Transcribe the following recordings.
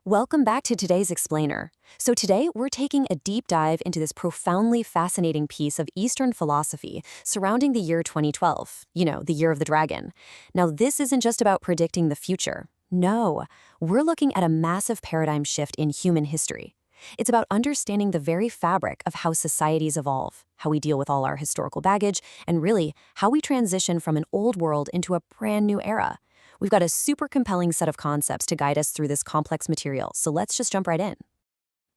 Welcome back to today's Explainer. So today we're taking a deep dive into this profoundly fascinating piece of Eastern philosophy surrounding the year 2012, the year of the dragon. Now this isn't just about predicting the future. No, we're looking at a massive paradigm shift in human history. It's about understanding the very fabric of how societies evolve, how we deal with all our historical baggage, and really how we transition from an old world into a brand new era. We've got a super compelling set of concepts to guide us through this complex material, so let's just jump right in.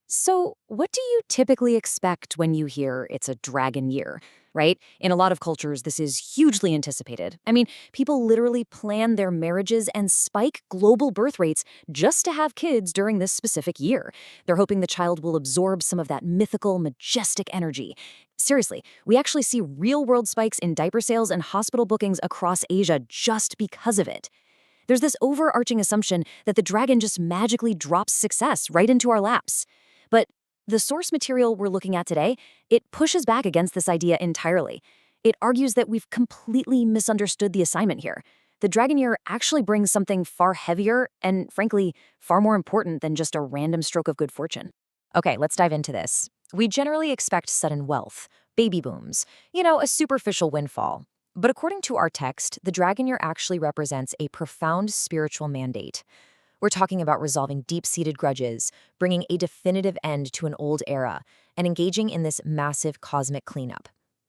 So, what do you typically expect when you hear it's a dragon year, right? In a lot of cultures, this is hugely anticipated. I mean, people literally plan their marriages and spike global birth rates just to have kids during this specific year. They're hoping the child will absorb some of that mythical, majestic energy. Seriously, we actually see real-world spikes in diaper sales and hospital bookings across Asia just because of it. There's this overarching assumption that the dragon just magically drops success right into our laps. But the source material we're looking at today, it pushes back against this idea entirely. It argues that we've completely misunderstood the assignment here. The dragon year actually brings something far heavier and, frankly, far more important than just a random stroke of good fortune. Okay, let's dive into this. We generally expect sudden wealth, baby booms, a superficial windfall. But according to our text, the dragon year actually represents a profound spiritual mandate. We're talking about resolving deep-seated grudges, bringing a definitive end to an old era, and engaging in this massive cosmic cleanup.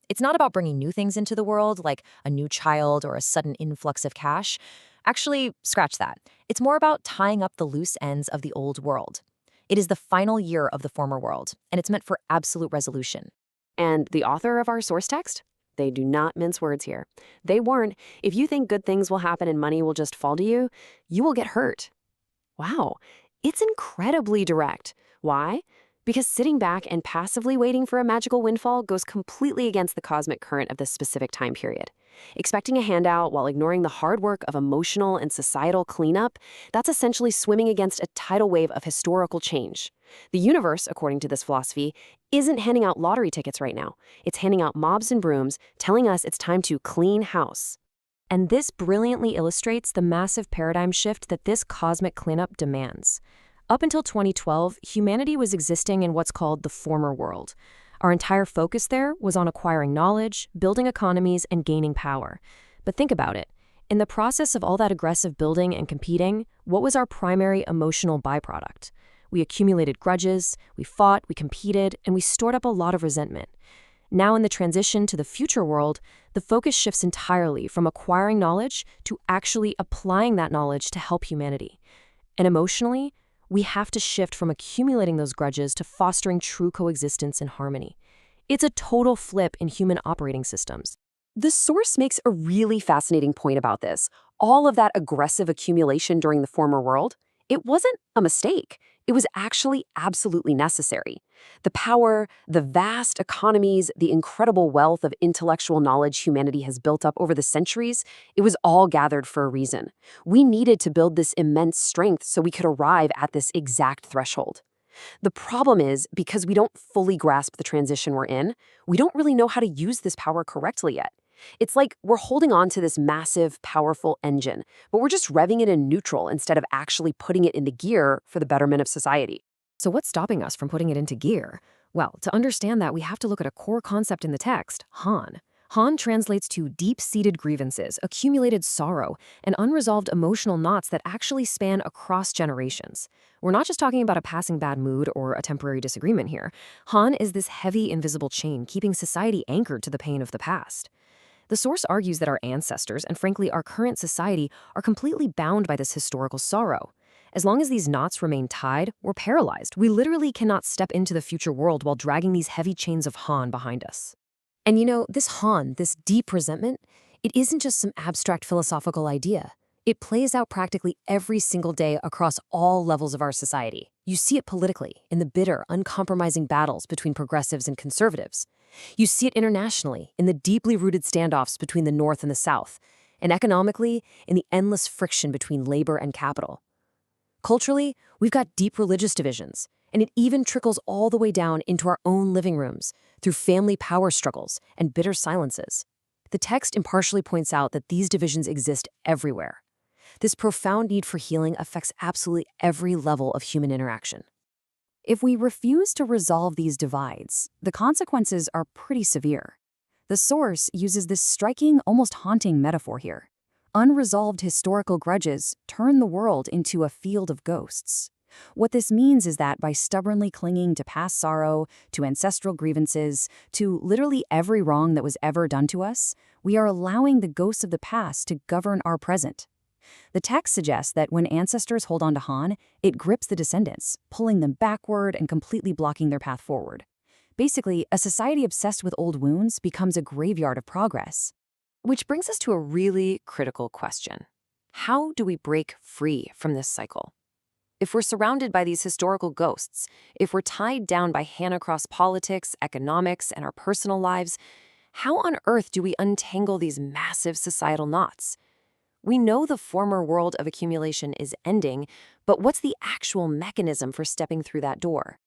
It's not about bringing new things into the world, like a new child or a sudden influx of cash. Actually, scratch that. It's more about tying up the loose ends of the old world. It is the final year of the former world, and it's meant for absolute resolution. And the author of our source text? They do not mince words here. They warn, if you think good things will happen and money will just fall to you, you will get hurt. Wow, it's incredibly direct. Why? Because sitting back and passively waiting for a magical windfall goes completely against the cosmic current of this specific time period. Expecting a handout while ignoring the hard work of emotional and societal cleanup, that's essentially swimming against a tidal wave of historical change. The universe, according to this philosophy, isn't handing out lottery tickets right now. It's handing out mobs and brooms, telling us it's time to clean house. And this brilliantly illustrates the massive paradigm shift that this cosmic cleanup demands. Up until 2012, humanity was existing in what's called the former world. Our entire focus there was on acquiring knowledge, building economies, and gaining power. But think about it. In the process of all that aggressive building and competing, what was our primary emotional byproduct? We accumulated grudges, we fought, we competed, and we stored up a lot of resentment. Now in the transition to the future world, the focus shifts entirely from acquiring knowledge to actually applying that knowledge to help humanity. And emotionally, we have to shift from accumulating those grudges to fostering true coexistence and harmony. It's a total flip in human operating systems. The source makes a really fascinating point about this. All of that aggressive accumulation during the former world, it wasn't a mistake. It was actually absolutely necessary. The power, the vast economies, the incredible wealth of intellectual knowledge humanity has built up over the centuries, it was all gathered for a reason. We needed to build this immense strength so we could arrive at this exact threshold. The problem is, because we don't fully grasp the transition we're in, we don't really know how to use this power correctly yet. It's like we're holding on to this massive, powerful engine, but we're just revving it in neutral instead of actually putting it into gear for the betterment of society. So what's stopping us from putting it into gear? Well, to understand that, we have to look at a core concept in the text, Han. Han translates to deep-seated grievances, accumulated sorrow, and unresolved emotional knots that actually span across generations. We're not just talking about a passing bad mood or a temporary disagreement here. Han is this heavy, invisible chain keeping society anchored to the pain of the past. The source argues that our ancestors, and frankly our current society, are completely bound by this historical sorrow. As long as these knots remain tied, we're paralyzed. We literally cannot step into the future world while dragging these heavy chains of Han behind us. And this Han, this deep resentment, it isn't just some abstract philosophical idea. It plays out practically every single day across all levels of our society. You see it politically, in the bitter, uncompromising battles between progressives and conservatives. You see it internationally, in the deeply rooted standoffs between the North and the South, and economically, in the endless friction between labor and capital. Culturally, we've got deep religious divisions, and it even trickles all the way down into our own living rooms, through family power struggles and bitter silences. The text impartially points out that these divisions exist everywhere. This profound need for healing affects absolutely every level of human interaction. If we refuse to resolve these divides, the consequences are pretty severe. The source uses this striking, almost haunting metaphor here. Unresolved historical grudges turn the world into a field of ghosts. What this means is that by stubbornly clinging to past sorrow, to ancestral grievances, to literally every wrong that was ever done to us, we are allowing the ghosts of the past to govern our present. The text suggests that when ancestors hold on to Han, it grips the descendants, pulling them backward and completely blocking their path forward. Basically, a society obsessed with old wounds becomes a graveyard of progress. Which brings us to a really critical question. How do we break free from this cycle? If we're surrounded by these historical ghosts, if we're tied down by hand across politics, economics, and our personal lives, how on earth do we untangle these massive societal knots? We know the former world of accumulation is ending, but what's the actual mechanism for stepping through that door?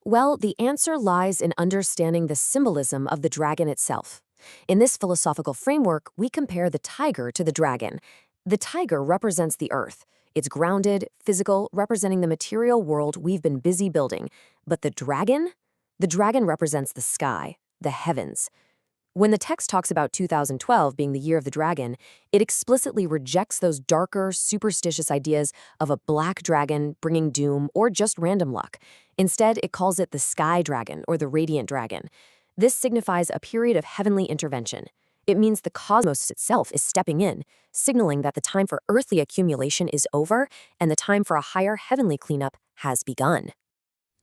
Well, the answer lies in understanding the symbolism of the dragon itself. In this philosophical framework, we compare the tiger to the dragon. The tiger represents the earth. It's grounded, physical, representing the material world we've been busy building. But the dragon? The dragon represents the sky, the heavens. When the text talks about 2012 being the year of the dragon, it explicitly rejects those darker, superstitious ideas of a black dragon bringing doom or just random luck. Instead, it calls it the sky dragon or the radiant dragon. This signifies a period of heavenly intervention. It means the cosmos itself is stepping in, signaling that the time for earthly accumulation is over and the time for a higher heavenly cleanup has begun.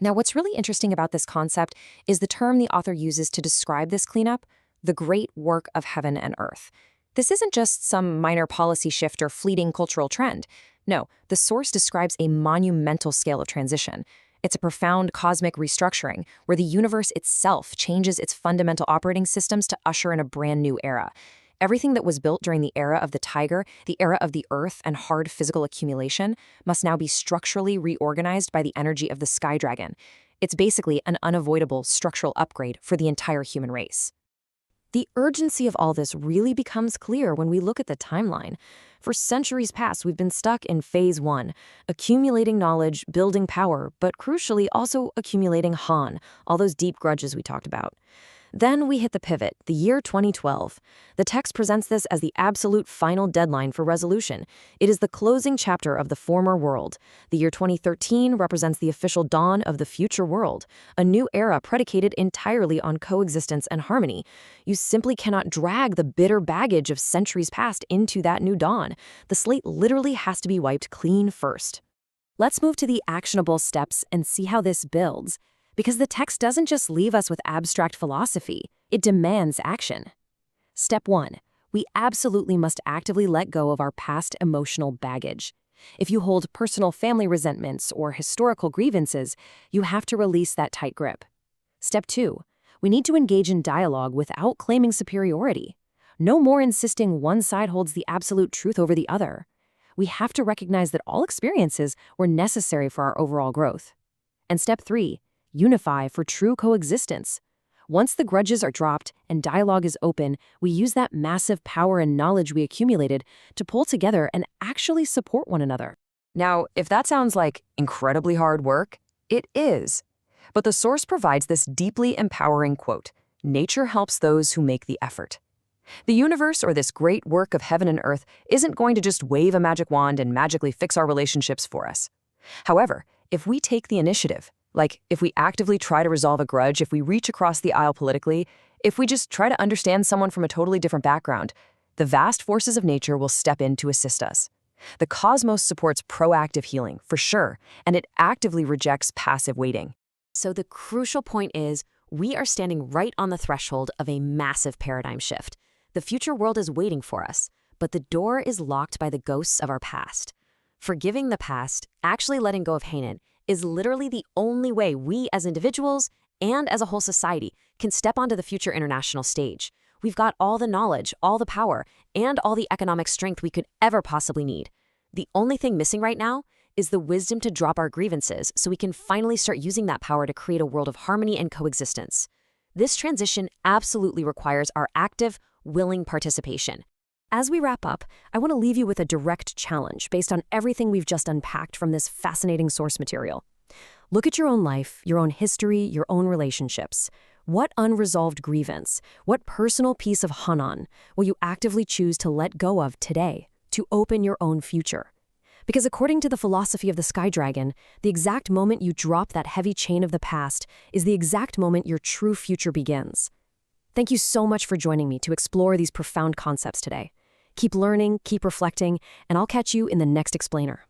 Now, what's really interesting about this concept is the term the author uses to describe this cleanup: the great work of heaven and earth. This isn't just some minor policy shift or fleeting cultural trend. No, the source describes a monumental scale of transition. It's a profound cosmic restructuring where the universe itself changes its fundamental operating systems to usher in a brand new era. Everything that was built during the era of the tiger, the era of the earth and hard physical accumulation, must now be structurally reorganized by the energy of the sky dragon. It's basically an unavoidable structural upgrade for the entire human race. The urgency of all this really becomes clear when we look at the timeline. For centuries past, we've been stuck in phase 1, accumulating knowledge, building power, but crucially also accumulating Han, all those deep grudges we talked about. Then we hit the pivot, the year 2012. The text presents this as the absolute final deadline for resolution. It is the closing chapter of the former world. The year 2013 represents the official dawn of the future world, a new era predicated entirely on coexistence and harmony. You simply cannot drag the bitter baggage of centuries past into that new dawn. The slate literally has to be wiped clean first. Let's move to the actionable steps and see how this builds. Because the text doesn't just leave us with abstract philosophy, it demands action. Step 1. We absolutely must actively let go of our past emotional baggage. If you hold personal family resentments or historical grievances, you have to release that tight grip. Step 2. We need to engage in dialogue without claiming superiority. No more insisting one side holds the absolute truth over the other. We have to recognize that all experiences were necessary for our overall growth. And step 3. Unify for true coexistence. Once the grudges are dropped and dialogue is open, we use that massive power and knowledge we accumulated to pull together and actually support one another. Now, if that sounds like incredibly hard work, it is. But the source provides this deeply empowering quote: "Nature helps those who make the effort." The universe, or this great work of heaven and earth, isn't going to just wave a magic wand and magically fix our relationships for us. However, if we take the initiative, like if we actively try to resolve a grudge, if we reach across the aisle politically, if we just try to understand someone from a totally different background, the vast forces of nature will step in to assist us. The cosmos supports proactive healing, for sure, and it actively rejects passive waiting. So the crucial point is, we are standing right on the threshold of a massive paradigm shift. The future world is waiting for us, but the door is locked by the ghosts of our past. Forgiving the past, actually letting go of hate, is literally the only way we as individuals and as a whole society can step onto the future international stage. We've got all the knowledge, all the power, and all the economic strength we could ever possibly need. The only thing missing right now is the wisdom to drop our grievances so we can finally start using that power to create a world of harmony and coexistence. This transition absolutely requires our active, willing participation. As we wrap up, I want to leave you with a direct challenge based on everything we've just unpacked from this fascinating source material. Look at your own life, your own history, your own relationships. What unresolved grievance, what personal piece of Hanan will you actively choose to let go of today to open your own future? Because according to the philosophy of the Sky Dragon, the exact moment you drop that heavy chain of the past is the exact moment your true future begins. Thank you so much for joining me to explore these profound concepts today. Keep learning, keep reflecting, and I'll catch you in the next explainer.